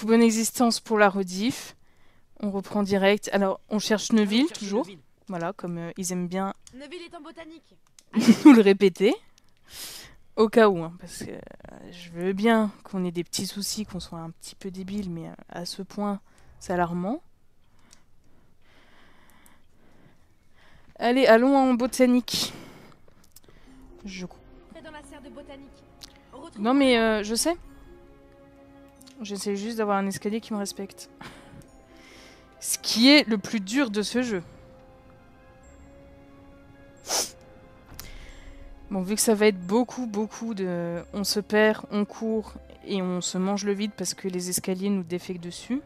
coup, bonne existence pour la rediff. On reprend direct. Alors, on cherche Neuville, toujours. Voilà, comme ils aiment bien Neuville est en botanique. nous le répéter. Au cas où, hein, parce que je veux bien qu'on ait des petits soucis, qu'on soit un petit peu débile, mais à ce point, c'est alarmant. Allez, allons en botanique. C'est dans la serre de botanique. Non mais je sais. J'essaie juste d'avoir un escalier qui me respecte. Ce qui est le plus dur de ce jeu. Bon, vu que ça va être beaucoup de... On se perd, on court et on se mange le vide parce que les escaliers nous défectent dessus.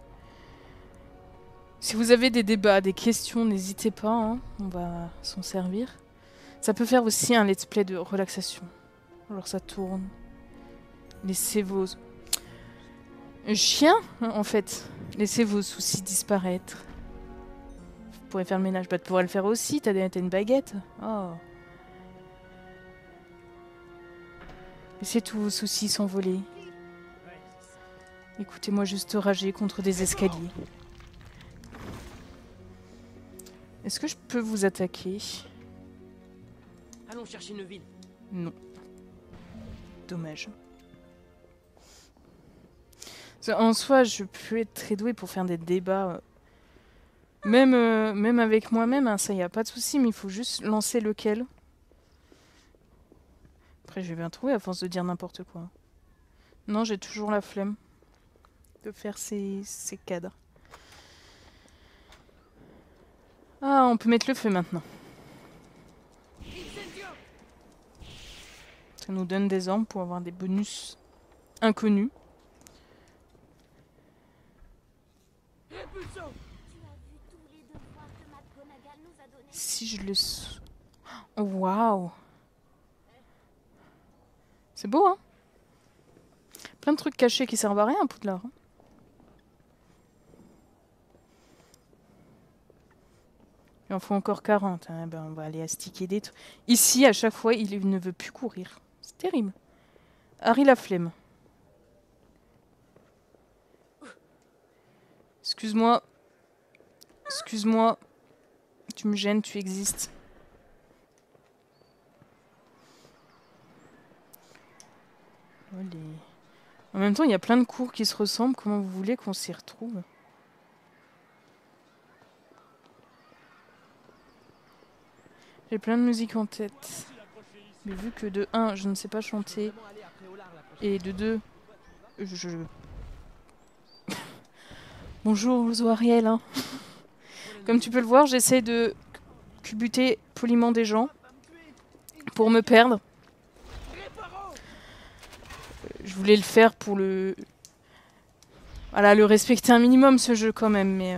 Si vous avez des débats, des questions, n'hésitez pas, hein, on va s'en servir. Ça peut faire aussi un let's play de relaxation. Alors ça tourne. Laissez vos... Chien, en fait. Laissez vos soucis disparaître. Vous pourrez faire le ménage. Bah, tu pourrais le faire aussi, t'as une baguette. Oh. Laissez tous vos soucis s'envoler. Écoutez-moi juste rager contre des escaliers. Est-ce que je peux vous attaquer? Allons chercher Neuville. Non. Dommage. En soi, je peux être très douée pour faire des débats. Même avec moi-même, hein, ça y a pas de souci, mais il faut juste lancer lequel. Après, je vais bien trouver à force de dire n'importe quoi. Non, j'ai toujours la flemme de faire ces cadres. Ah, on peut mettre le feu maintenant. Ça nous donne des armes pour avoir des bonus inconnus. Si je le... Oh, waouh! C'est beau, hein? Plein de trucs cachés qui servent à rien, Poudlard. Il en faut encore 40. Hein. Ben, on va aller astiquer des trucs. Ici, à chaque fois, il ne veut plus courir. C'est terrible. Harry la flemme. Excuse-moi. Excuse-moi. Tu me gênes, tu existes. Allez. En même temps, il y a plein de cours qui se ressemblent. Comment vous voulez qu'on s'y retrouve? J'ai plein de musique en tête. Mais vu que de 1, je ne sais pas chanter. Et de 2, je... Bonjour, Zoariel. Hein. Comme tu peux le voir, j'essaie de culbuter poliment des gens pour me perdre. Je voulais le faire pour le... Voilà, le respecter un minimum, ce jeu, quand même, mais...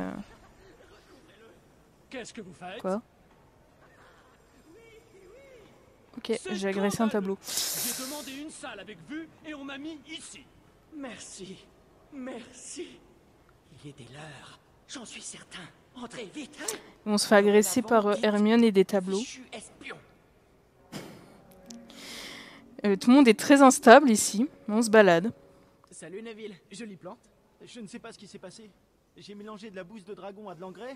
Qu'est-ce que vous faites? Quoi? Ok, j'ai agressé un tableau. J'ai demandé une salle avec vue et on m'a mis ici. Merci. Merci. Il était l'heure. J'en suis certain. Entrez vite. Hein. On se fait agresser par Hermione et des tableaux. Tout le monde est très instable ici. On se balade. Salut Neville, jolie plante. Je ne sais pas ce qui s'est passé. J'ai mélangé de la bouse de dragon à de l'engrais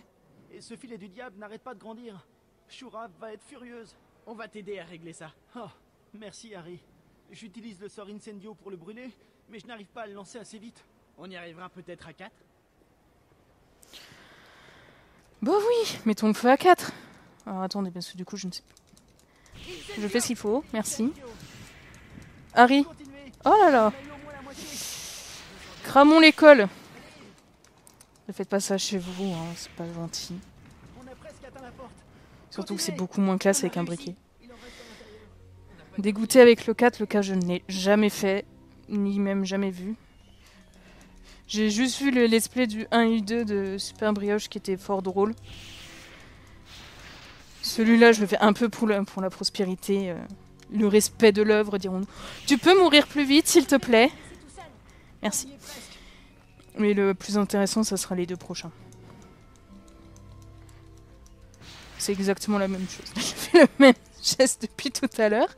et ce filet du diable n'arrête pas de grandir. Shura va être furieuse. On va t'aider à régler ça. Oh, merci Harry. J'utilise le sort Incendio pour le brûler, mais je n'arrive pas à le lancer assez vite. On y arrivera peut-être à 4. Bon oui, mettons le feu à 4. Alors attendez, parce que du coup je ne sais plus. Je fais ce qu'il faut, merci. Harry. Oh là là. Cramons l'école. Ne faites pas ça chez vous, hein, c'est pas gentil. Surtout que c'est beaucoup moins classe avec un briquet. Dégoûté avec le 4, le cas je ne l'ai jamais fait, ni même jamais vu. J'ai juste vu le let's play du 1 et 2 de Super Brioche qui était fort drôle. Celui-là, je le fais un peu pour la prospérité, le respect de l'œuvre, dirons-nous. Tu peux mourir plus vite, s'il te plaît? Merci. Mais le plus intéressant, ça sera les 2 prochains. C'est exactement la même chose. Je fais le même geste depuis tout à l'heure.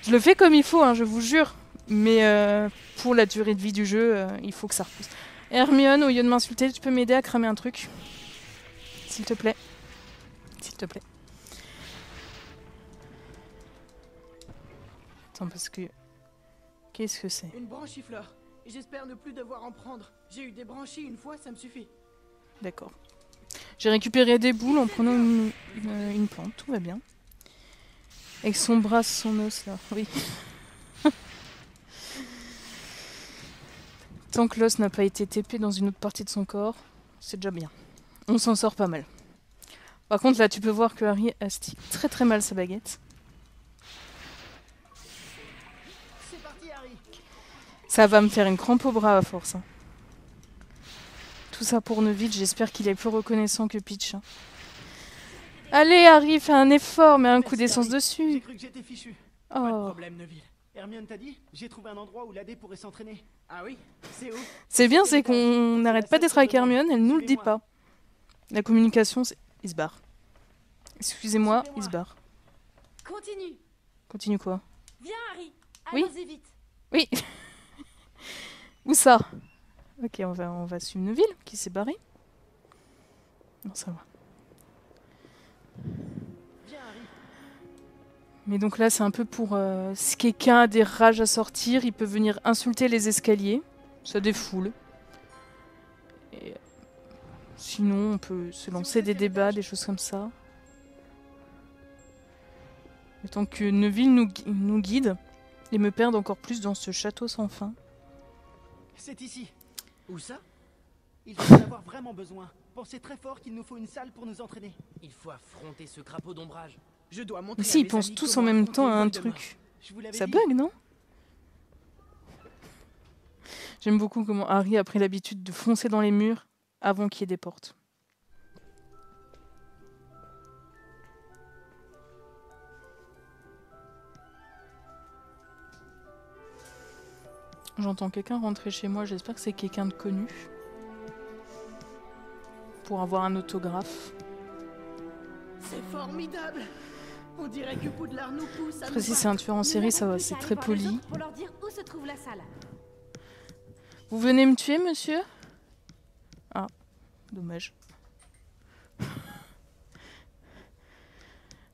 Je le fais comme il faut, hein, je vous jure. Mais pour la durée de vie du jeu, il faut que ça repousse. Hermione, au lieu de m'insulter, tu peux m'aider à cramer un truc? S'il te plaît. S'il te plaît. Attends, parce que... Qu'est-ce que c'est? Une branchifleur. J'espère ne plus devoir en prendre. J'ai eu des branchies une fois, ça me suffit. D'accord. J'ai récupéré des boules en prenant une plante, tout va bien. Avec son bras, son os là, oui. Tant que l'os n'a pas été TP dans une autre partie de son corps, c'est déjà bien. On s'en sort pas mal. Par contre là tu peux voir que Harry astique très très mal sa baguette. C'est parti, Harry. Ça va me faire une crampe au bras à force. Hein. Tout ça pour Neville, j'espère qu'il est plus reconnaissant que Peach. Hein. Allez Harry, fais un effort, mets un coup d'essence J'ai dessus. cru que j'étais fichu. Pas de Oh. problème, Neville. Hermione t'a dit? J'ai trouvé un endroit où l'AD pourrait s'entraîner. Ah oui? C'est où? C'est bien, c'est qu'on n'arrête pas d'être avec Hermione, elle nous le dit pas. La communication, il se barre. Excusez-moi, il se barre. Continue. Continue quoi? Viens, Harry. Oui. Allons-y vite. Oui. Où ça? Ok, on va suivre Neville qui s'est barré. Non, ça va. Viens, Harry. Mais donc là, c'est un peu pour... si quelqu'un a des rages à sortir, il peut venir insulter les escaliers. Ça défoule. Et, sinon, on peut se lancer des débats, des choses comme ça. Et tant que Neville nous guide et me perde encore plus dans ce château sans fin. C'est ici. Où ça? Il faut en avoir vraiment besoin. Pensez très fort qu'il nous faut une salle pour nous entraîner. Il faut affronter ce crapaud d'ombrage. Je dois montrer. Mais si, ils pensent tous en même temps à un truc. Je vous l'avais Ça dit. bug, non? J'aime beaucoup comment Harry a pris l'habitude de foncer dans les murs avant qu'il y ait des portes. J'entends quelqu'un rentrer chez moi, j'espère que c'est quelqu'un de connu. Pour avoir un autographe. C'est formidable. On dirait que Poudlard nous pousse à Après, nous si c'est un tueur en série, ça va, c'est très poli. Pour leur dire où se trouve la salle. Vous venez me tuer, monsieur? Ah, dommage.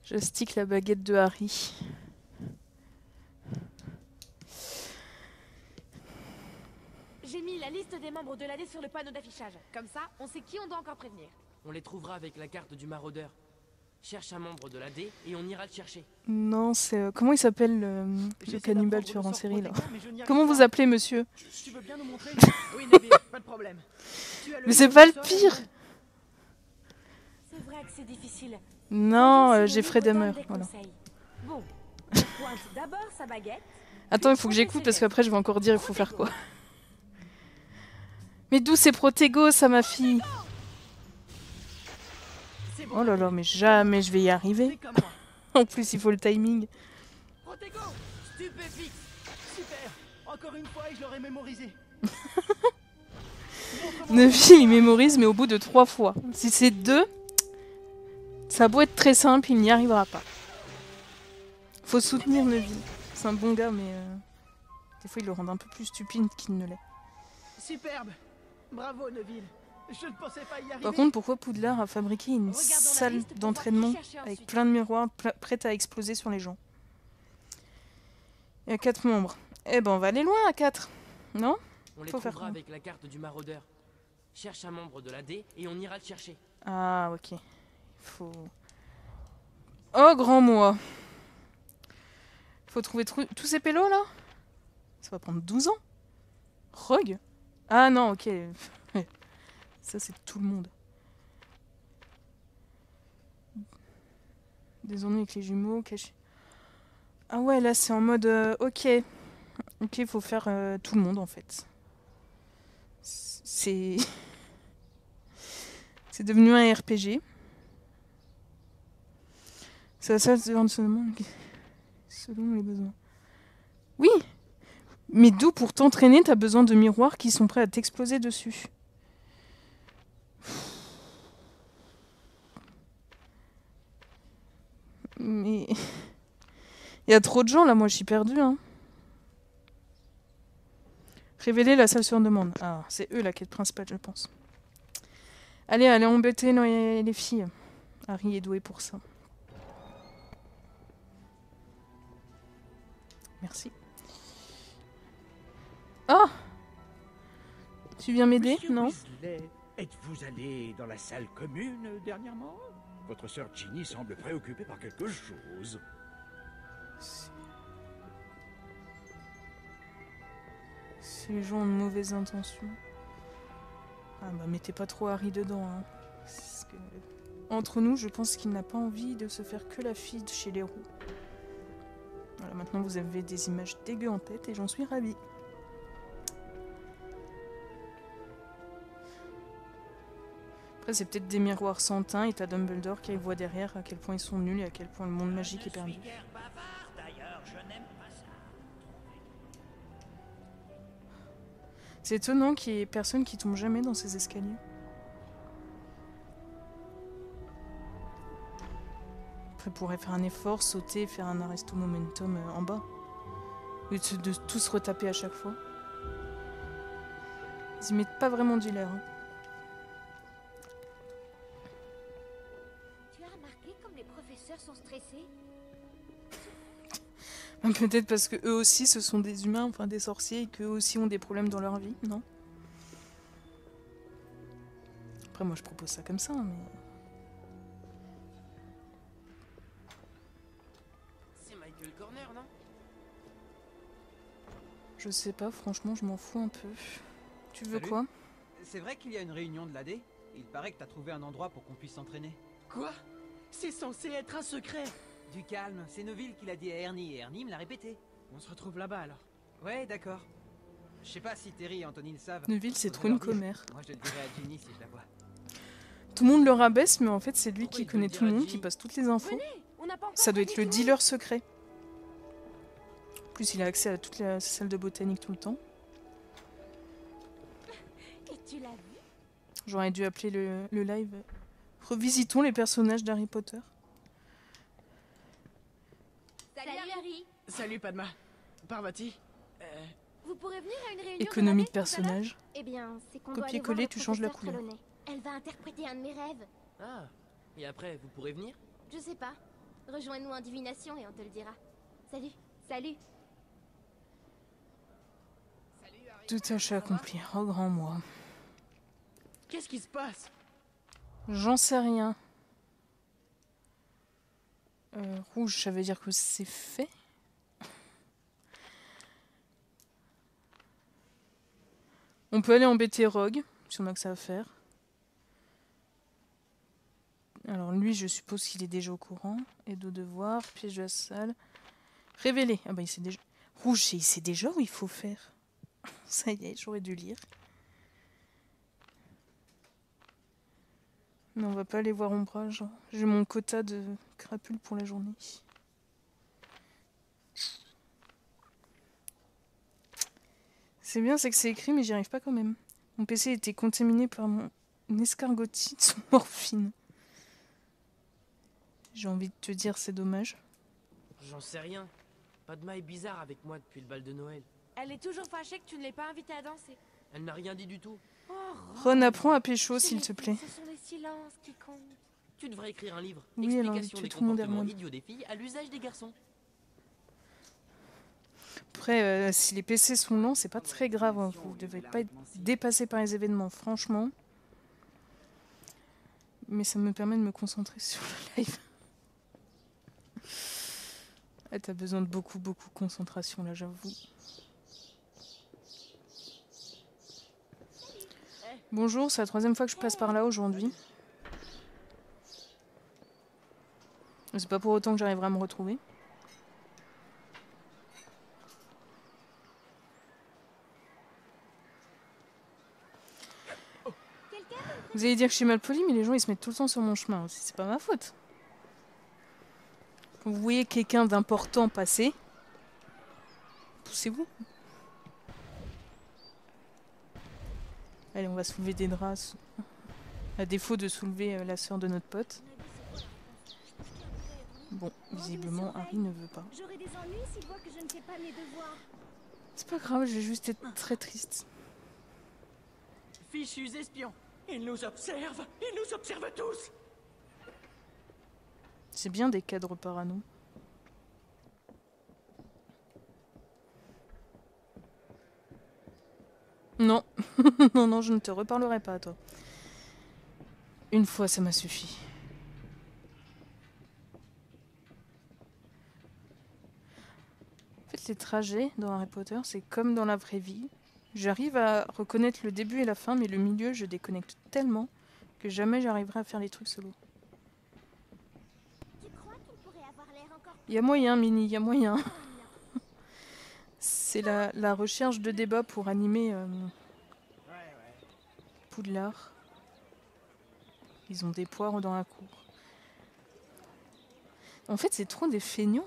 Je stick la baguette de Harry. J'ai mis la liste des membres de l'AD sur le panneau d'affichage. Comme ça, on sait qui on doit encore prévenir. On les trouvera avec la carte du maraudeur. Cherche un membre de l'AD et on ira le chercher. Non, c'est... comment il s'appelle le J'essaie cannibale d'apprendre tueur le en sort série, là? protecteur, mais je n'y arrive Comment pas. vous appelez, monsieur? Tu veux bien nous montrer? Oui, Neville, pas de problème. Tu as le Mais c'est livre pas du le sort, pire! Hermione. C'est vrai que c'est difficile. Non, Voyons si le j'ai livre Fredhammer, donne des voilà. conseils. Bon, on pointe d'abord sa baguette. Attends, il faut que j'écoute parce qu'après je vais encore dire il faut faire quoi. Mais d'où c'est Protego, ça, ma fille? C'est bon, Oh là là, mais jamais je vais y arriver. fais comme moi. En plus, il faut le timing. Protego, stupéfixe. Super. Encore une fois et je l'aurais mémorisé. Montre-moi. Neville, il mémorise, mais au bout de 3 fois. Si c'est 2, ça a beau être très simple, il n'y arrivera pas. Faut soutenir Neville. C'est un bon gars, mais des fois, il le rend un peu plus stupide qu'il ne l'est. Superbe. Bravo, Neville. Je ne pensais pas y arriver. Par contre, pourquoi Poudlard a fabriqué une Regardons la salle liste pour voir d'entraînement qui chercher avec ensuite. plein de miroirs prêts à exploser sur les gens? Il y a 4 membres. Eh ben, on va aller loin à 4. Non? On les Faut faire trouvera quoi? avec la carte du maraudeur. Cherche un membre de l'AD et on ira le chercher. Ah, ok. Faut... Oh, grand moi. Faut trouver tous ces pélos, là? Ça va prendre 12 ans. Rogue? Ah non, ok. Ça, c'est tout le monde. Des ennuis avec les jumeaux, cachés. Ah ouais, là, c'est en mode... ok. Ok, faut faire tout le monde, en fait. C'est... C'est devenu un RPG. C'est la salle de seulement selon les besoins. Oui! Mais d'où pour t'entraîner, t'as besoin de miroirs qui sont prêts à t'exploser dessus. Mais... Il y a trop de gens là, moi je suis perdue. Hein. Révéler la salle sur demande. Ah, c'est eux la quête principale, je pense. Allez, allez embêter les filles. Harry est doué pour ça. Merci. Ah! Tu viens m'aider? Monsieur Non? Weasley, êtes-vous allé dans la salle commune dernièrement? Votre sœur Ginny semble préoccupée par quelque chose. Si les gens ont de mauvaises intentions. Ah bah mettez pas trop Harry dedans. Hein. Parce que, entre nous, je pense qu'il n'a pas envie de se faire que la fille de chez les roux. Voilà, maintenant vous avez des images dégueu en tête et j'en suis ravie. Après c'est peut-être des miroirs sans teint et t'as Dumbledore qui voit derrière à quel point ils sont nuls et à quel point le monde magique est perdu. C'est étonnant qu'il y ait personne qui tombe jamais dans ces escaliers. Après, pourrait faire un effort, sauter, faire un arresto momentum en bas. Au lieu de tous retaper à chaque fois. Ils y mettent pas vraiment du l'air. Hein. Tu as remarqué comme les professeurs sont stressés? Peut-être parce que eux aussi ce sont des humains, enfin des sorciers, et qu'eux aussi ont des problèmes dans leur vie, non? Après moi je propose ça comme ça, mais... C'est Michael Corner, non? Je sais pas, franchement je m'en fous un peu. Tu veux Salut. quoi? C'est vrai qu'il y a une réunion de l'AD? Il paraît que t'as trouvé un endroit pour qu'on puisse s'entraîner. Quoi? C'est censé être un secret. Du calme, c'est Neville qui l'a dit à Ernie et Ernie me l'a répété. On se retrouve là-bas alors. Ouais, d'accord. Je sais pas si Terry et Anthony le savent. Neville c'est Faudrait trop une leur dire. commère. Moi je le dirai à Ginny si je la vois. Tout le monde le rabaisse, mais en fait c'est lui Pourquoi qui il veut connaît le tout le dire à monde, qui Ginny? passe toutes les infos. Venez, on n'a pas encore Ça doit parlé être le du dealer secret. En plus il a accès à toute la salle de botanique tout le temps. Et tu l'as vu? J'aurais dû appeler le live. Revisitons les personnages d'Harry Potter. Salut Harry. Salut Padma. Parvati. Vous pourrez venir à une réunion Économie de l'année, tout à l'heure? personnages. Eh bien, c'est qu'on doit aller voir Copier-coller, le tu changes la professeur couleur. Trelawney. Elle va interpréter un de mes rêves. Ah. Et après, vous pourrez venir? Je sais pas. Rejoins-nous en divination et on te le dira. Salut. Salut. Tout tâche accomplie. Oh grand moi. Qu'est-ce qui se passe? J'en sais rien. Rouge, ça veut dire que c'est fait. On peut aller embêter Rogue, si on a que ça à faire. Alors lui, je suppose qu'il est déjà au courant. Aide au devoir, piège de la salle. Révéler. Ah bah il sait déjà. Rouge, il sait déjà où il faut faire. Ça y est, j'aurais dû lire. Mais on va pas aller voir Ombrage. J'ai mon quota de crapules pour la journée. C'est bien, c'est que c'est écrit, mais j'y arrive pas quand même. Mon PC était contaminé par mon escargotite sous morphine. J'ai envie de te dire, c'est dommage. J'en sais rien. Padma est bizarre avec moi depuis le bal de Noël. Elle est toujours fâchée que tu ne l'aies pas invitée à danser. Elle n'a rien dit du tout. Oh, Ron, apprends à pécho, c'est s'il les te filles, plaît. Ce sont les silences qui comptent. Tu devrais écrire un livre. Oui, elle a envie de Explication tuer des tout le monde comportements derrière. idiots des filles à l'usage des garçons. Après, si les PC sont lents, c'est pas très grave. Hein. Vous devez pas être dépassé par les événements, franchement. Mais ça me permet de me concentrer sur le live. Ah, t'as besoin de beaucoup de concentration, là, j'avoue. Bonjour, c'est la 3e fois que je passe par là aujourd'hui. C'est pas pour autant que j'arriverai à me retrouver. Vous allez dire que je suis mal poli, mais les gens ils se mettent tout le temps sur mon chemin aussi. C'est pas ma faute. Quand vous voyez quelqu'un d'important passer, poussez-vous. Allez, on va soulever des draps. À défaut de soulever la sœur de notre pote. Bon, visiblement, Harry ne veut pas. J'aurai des ennuis s'il voit que je ne fais pas mes devoirs. C'est pas grave, je vais juste être très triste. Fichus espions. Ils nous observent. Ils nous observent tous. C'est bien des cadres parano. Non. Non, non, je ne te reparlerai pas à toi. Une fois, ça m'a suffi. En fait, les trajets dans Harry Potter, c'est comme dans la vraie vie. J'arrive à reconnaître le début et la fin, mais le milieu, je déconnecte tellement que jamais j'arriverai à faire les trucs solo. Tu crois qu'il pourrait avoir l'air encore Il y a moyen, Mini, il y a moyen. C'est la recherche de débat pour animer Poudlard. Ils ont des poires dans la cour. En fait, c'est trop des feignants.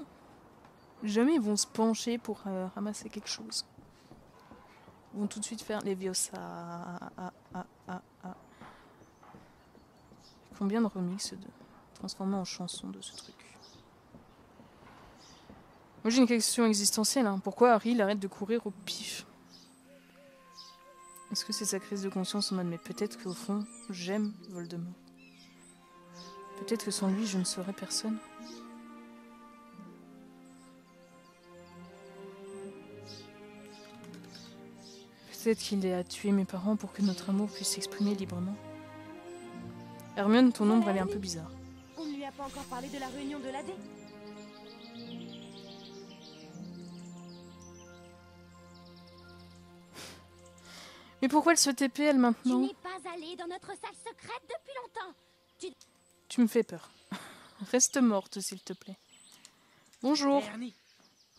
Jamais ils vont se pencher pour ramasser quelque chose. Ils vont tout de suite faire les Leviosa. Combien de remixes transformés en chansons de ce truc? Moi j'ai une question existentielle. Hein. Pourquoi Harry il arrête de courir au pif? Est-ce que c'est sa crise de conscience en mode mais peut-être qu'au fond j'aime Voldemort? Peut-être que sans lui je ne serais personne? Peut-être qu'il a tué mes parents pour que notre amour puisse s'exprimer librement. Hermione, ton ombre elle est un peu bizarre. On ne lui a pas encore parlé de la réunion de l'AD. Mais pourquoi elle se TP elle Tu maintenant? n'es pas allé dans notre salle secrète depuis longtemps. Tu me fais peur. Reste morte s'il te plaît. Bonjour. Ernie,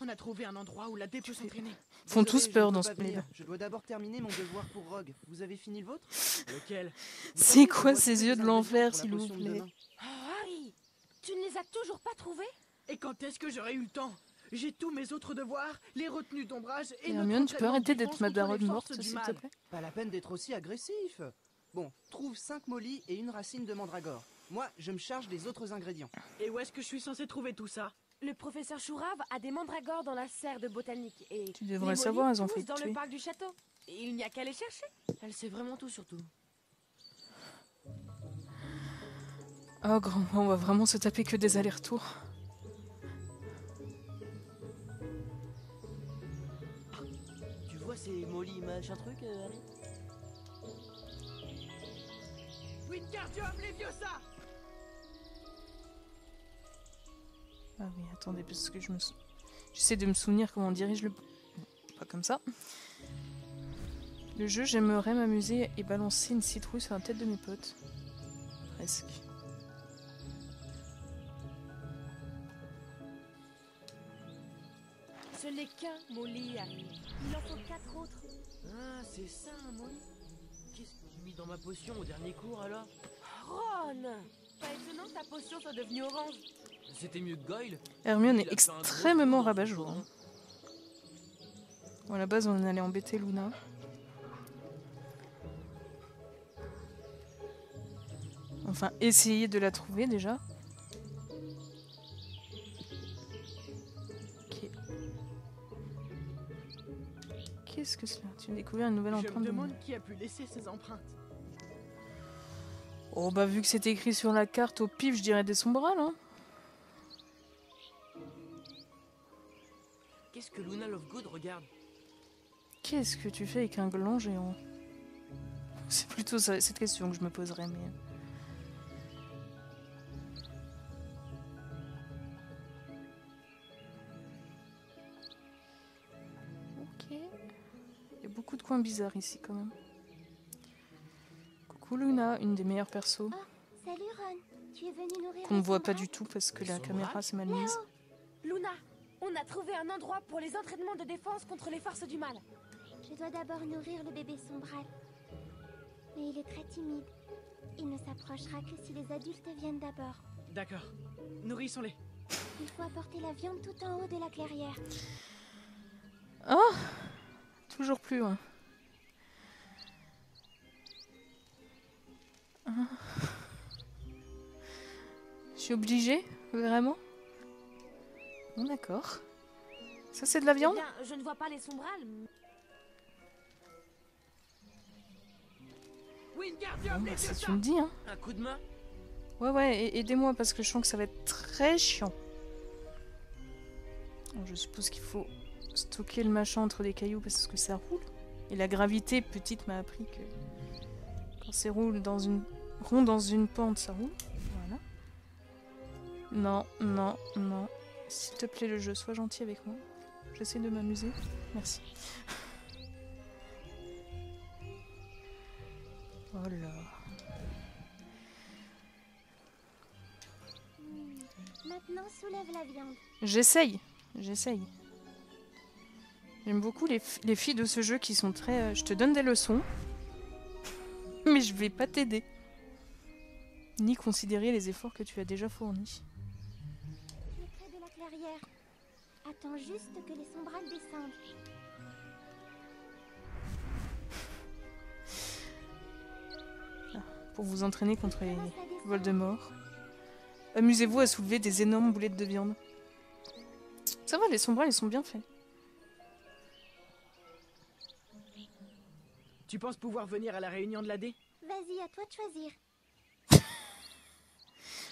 on a trouvé un endroit où la dé peut s'entraîner. Ils font Désolé, tous peur je ne dans peux ce pas venir. bled. Je dois d'abord terminer mon devoir pour Rogue. Vous avez fini le vôtre? Lequel? C'est quoi ces yeux de l'enfer s'il vous plaît? Oh, Harry, tu ne les as toujours pas trouvés? Et quand est-ce que j'aurai eu le temps? J'ai tous mes autres devoirs, les retenues d'ombrage et Hermione, notre tu peux entraînement arrêter de d'être défense ma contre les daronne forces morte du s'il te mal. plaît? Pas la peine d'être aussi agressif. Bon, trouve 5 mollies et une racine de mandragore. Moi, je me charge des autres ingrédients. Et où est-ce que je suis censé trouver tout ça? Le professeur Chourave a des mandragores dans la serre de botanique et Tu devrais les savoir, mollies elles ont poussent fait dans tuer. le parc du château. Et il n'y a qu'à les chercher. Elle sait vraiment tout surtout. Oh grand, on va vraiment se taper que des allers-retours. Tu vois ces Molly machin truc, Harry? Wingardium Leviosa! Ah oui, attendez, parce que j'essaie de me souvenir comment on dirige le... Pas comme ça. Le jeu, j'aimerais m'amuser et balancer une citrouille sur la tête de mes potes. Presque. Ce n'est qu'un Molly, Harry. Il en faut 4 autres. Ah, c'est ça, un Molly? Qu'est-ce que j'ai mis dans ma potion au dernier cours, alors? Ron! Pas étonnant que ta potion soit devenue orange. C'était mieux que Goyle. Hermione Il est a fait un gros extrêmement trou dans rabat-joie. son Hein. Bon, à la base, on allait embêter Luna. Enfin, essayer de la trouver déjà. Ok. Qu'est-ce que c'est là? Tu as découvert une nouvelle Je me empreinte de... demande qui a pu laisser ces empreintes. Oh bah vu que c'est écrit sur la carte au pif, je dirais des sombrales, hein. Qu'est-ce que Luna Lovegood regarde? Qu'est-ce que tu fais avec un gland géant? C'est plutôt cette question que je me poserais, mais... Ok. Il y a beaucoup de coins bizarres ici, quand même. Coucou Luna, une des meilleures persos. Oh, salut Ron. Tu es venu nourrir Qu'on ne les voit pas sombrages? du tout parce que la Sombrales? caméra s'est mal mise. Luna, on a trouvé un endroit pour les entraînements de défense contre les forces du mal. Je dois d'abord nourrir le bébé sombral. Mais il est très timide. Il ne s'approchera que si les adultes viennent d'abord. D'accord. Nourrissons-les. Il faut apporter la viande tout en haut de la clairière. Oh, toujours plus loin. Ah. Je suis obligée? Vraiment? Bon, d'accord. Ça, c'est de la Eh viande? bien, je ne vois pas les sombrales. Wingardium Bon, bah, si Leviosa. tu me dis, hein. Un coup de main? Ouais, ouais, aidez-moi parce que je sens que ça va être très chiant. Alors, je suppose qu'il faut stocker le machin entre des cailloux parce que ça roule. Et la gravité petite m'a appris que quand c'est rond dans une pente, ça roule. Voilà. Non, non, non. S'il te plaît, le jeu, sois gentil avec moi. J'essaie de m'amuser. Merci. Oh là. Maintenant, soulève la viande. J'essaye. J'aime beaucoup les filles de ce jeu qui sont très... je te donne des leçons, mais je vais pas t'aider. Ni considérer les efforts que tu as déjà fournis. Tu es près de la clairière. Attends juste que les sombrales descendent. Pour vous entraîner contre les Commence à descendre. Voldemort. Amusez-vous à soulever des énormes boulettes de viande. Ça va, les sombrales, ils sont bien faits. Tu penses pouvoir venir à la réunion de l'AD? Vas-y, à toi de choisir.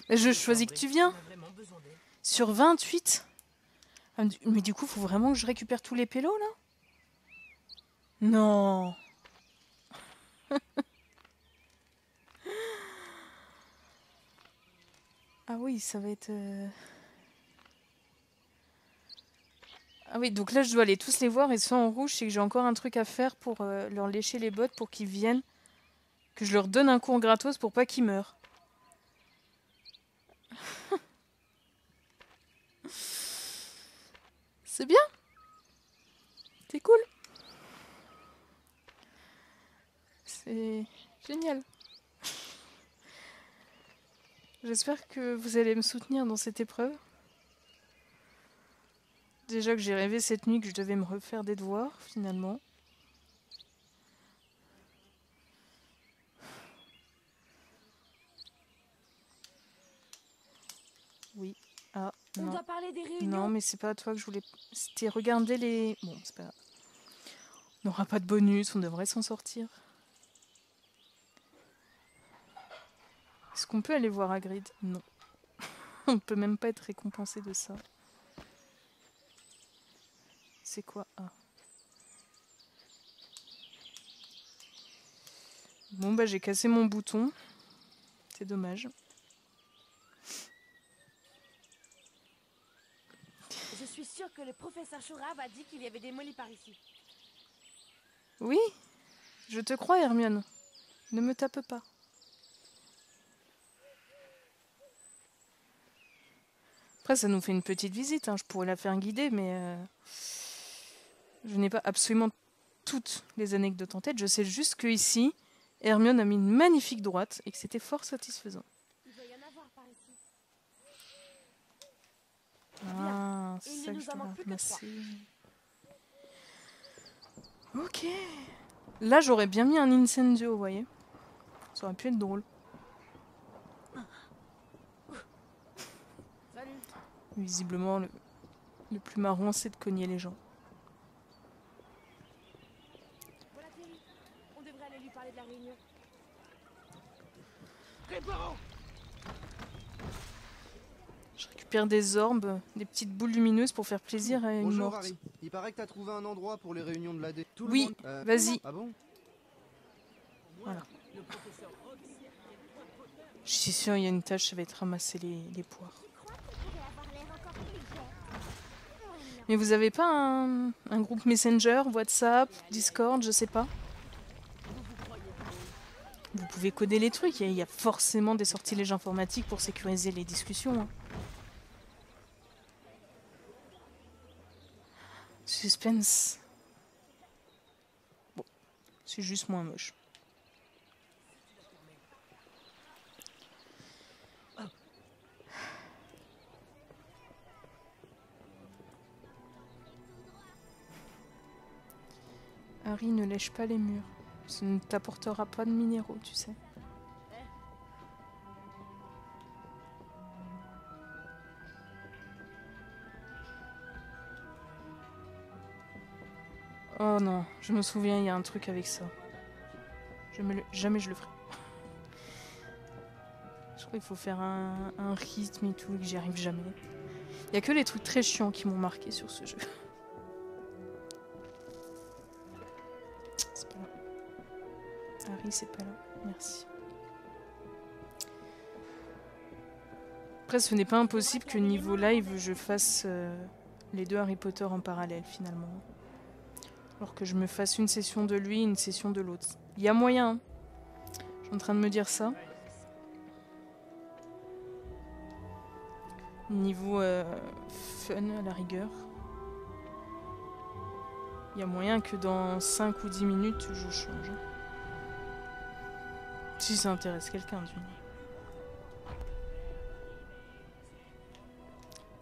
Mais je choisis que tu viens. On a vraiment besoin d'aide. Sur 28. Mais du coup, faut vraiment que je récupère tous les pélos, là? Non. Ah oui, ça va être... Ah oui, donc là, je dois aller tous les voir et ceux en rouge, c'est que j'ai encore un truc à faire pour leur lécher les bottes pour qu'ils viennent. Que je leur donne un cours gratos pour pas qu'ils meurent. C'est bien. C'est cool. C'est génial. J'espère que vous allez me soutenir dans cette épreuve. Déjà que j'ai rêvé cette nuit que je devais me refaire des devoirs, finalement. Oui. Ah, On non. doit parler des réunions. Non, mais c'est pas à toi que je voulais... C'était regarder les... Bon, c'est pas grave. On n'aura pas de bonus, on devrait s'en sortir. Est-ce qu'on peut aller voir Hagrid? Non. On peut même pas être récompensé de ça. C'est quoi? Ah. Bon, bah j'ai cassé mon bouton. C'est dommage. Je suis sûre que le professeur Chourave a dit qu'il y avait des mollies par ici. Oui, je te crois, Hermione. Ne me tape pas. Après, ça nous fait une petite visite. Hein. Je pourrais la faire guider, mais je n'ai pas absolument toutes les anecdotes en tête. Je sais juste que ici, Hermione a mis une magnifique droite et que c'était fort satisfaisant. Il doit y en avoir par ici. Ah, Et il c'est ça ne que nous je en dois manque plus que ramasser. Ok. Là, j'aurais bien mis un incendio, vous voyez. Ça aurait pu être drôle. Salut. Visiblement, le plus marrant, c'est de cogner les gens. Voilà Terry. On devrait aller lui parler de la réunion. Réparons! Je récupère des orbes, des petites boules lumineuses pour faire plaisir à une Bonjour morte. Harry. Il paraît que t'as trouvé un endroit pour les réunions de l'AD. Tout le Oui, monde- vas-y. Ah bon? Je suis sûre, il y a une tâche, ça va être ramasser les poires. Je crois qu'il pourrait avoir l'air encore plus légère. Oh non. Mais vous avez pas un groupe Messenger, WhatsApp, Discord, je sais pas? Vous pouvez coder les trucs, il y a forcément des sortilèges informatiques pour sécuriser les discussions. Hein. Suspense. Bon, c'est juste moins moche. Harry, ne lèche pas les murs. Ça ne t'apportera pas de minéraux, tu sais. Oh non, je me souviens, il y a un truc avec ça. Jamais je le ferai. Je crois qu'il faut faire un rythme et tout, et que j'y arrive jamais. Il y a que les trucs très chiants qui m'ont marqué sur ce jeu. C'est pas là. Harry, c'est pas là. Merci. Après, ce n'est pas impossible que niveau live, je fasse les deux Harry Potter en parallèle, finalement. Alors que je me fasse une session de lui, une session de l'autre. Il y a moyen. Hein. Je suis en train de me dire ça. Niveau fun, à la rigueur. Il y a moyen que dans 5 ou 10 minutes, je change. Si ça intéresse quelqu'un, du moins.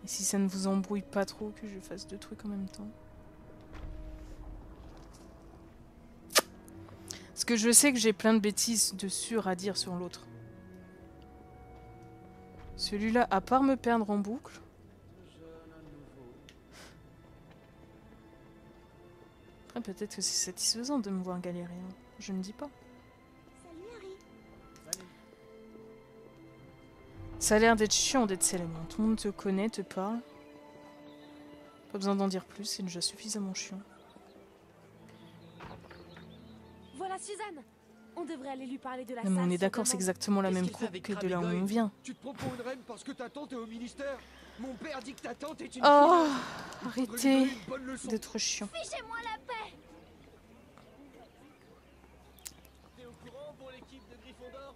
Et si ça ne vous embrouille pas trop que je fasse deux trucs en même temps. Parce que je sais que j'ai plein de bêtises de sûr à dire sur l'autre. Celui-là, à part me perdre en boucle... Après, peut-être que c'est satisfaisant de me voir galérer. Hein. Je ne dis pas. Salut Harry. Ça a l'air d'être chiant d'être célèbre. Tout le monde te connaît, te parle. Pas besoin d'en dire plus, c'est déjà suffisamment chiant. Voilà Suzanne. On devrait aller lui parler de la Non, mais salle on est sur d'accord, c'est demande. exactement la Qu'est-ce même qu'il fait coupe avec que de là où Rabigoy on vient. Tu te prends pour une reine parce que ta tante est au ministère. Mon père dit que ta tante est une Oh, fileuse. Il faudrait lui arrêtez donner une bonne leçon. d'être chiant. Fichez-moi la paix. T'es au courant pour l'équipe de Gryffondor?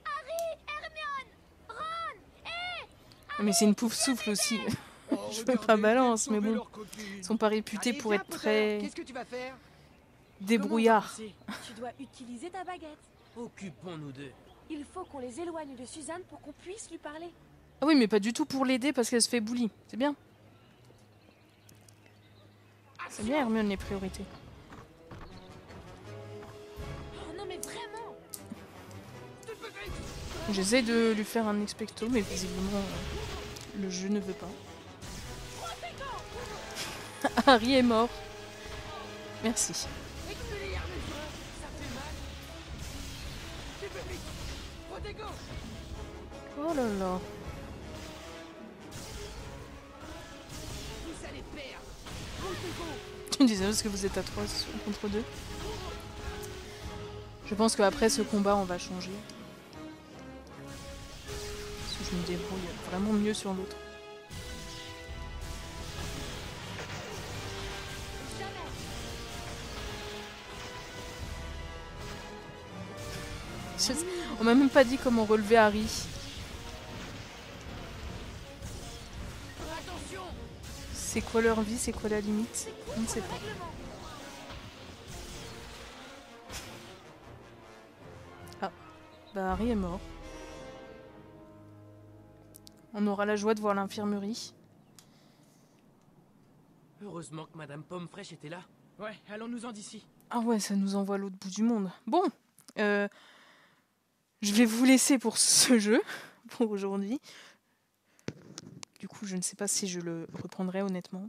Harry, Hermione, Ron, Mais c'est une pouf souffle aussi. Oh, Je fais regardez, pas ils balance, viennent mais sauver bon. leur copine. Ils sont pas réputés Allez, pour viens, être Potter. très Qu'est-ce que tu vas faire? débrouillards. Tu dois utiliser ta baguette. Occupons-nous d'eux. Il faut qu'on les éloigne de Suzanne pour qu'on puisse lui parler. Ah oui, mais pas du tout pour l'aider parce qu'elle se fait bully. C'est bien. C'est bien Hermione les priorités. Oh non mais vraiment. J'essaie de lui faire un expecto, mais visiblement le jeu ne veut pas. Harry est mort. Merci. Oh là là. Tu disais parce que vous êtes à 3 contre 2. Je pense qu'après ce combat, on va changer. Parce que je me débrouille vraiment mieux sur l'autre. On m'a même pas dit comment relever Harry. C'est quoi leur vie? C'est quoi la limite? On ne sait pas. Ah, bah Harry est mort. On aura la joie de voir l'infirmerie. Heureusement que Madame Pomme Fraîche était là. Ouais, allons-nous-en d'ici. Ah ouais, ça nous envoie à l'autre bout du monde. Bon, je vais vous laisser pour ce jeu, pour aujourd'hui. Du coup, je ne sais pas si je le reprendrai honnêtement.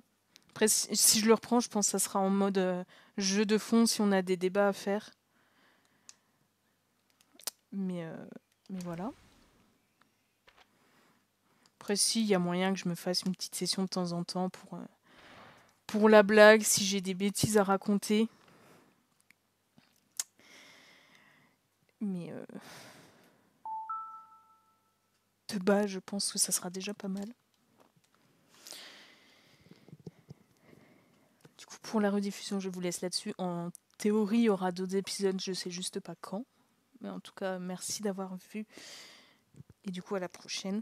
Après, si je le reprends, je pense que ça sera en mode jeu de fond si on a des débats à faire. Mais voilà. Après, si, il y a moyen que je me fasse une petite session de temps en temps pour la blague, si j'ai des bêtises à raconter. Mais de base, je pense que ça sera déjà pas mal. Du coup, pour la rediffusion, je vous laisse là-dessus. En théorie, il y aura d'autres épisodes, je sais juste pas quand. Mais en tout cas, merci d'avoir vu. Et du coup, à la prochaine.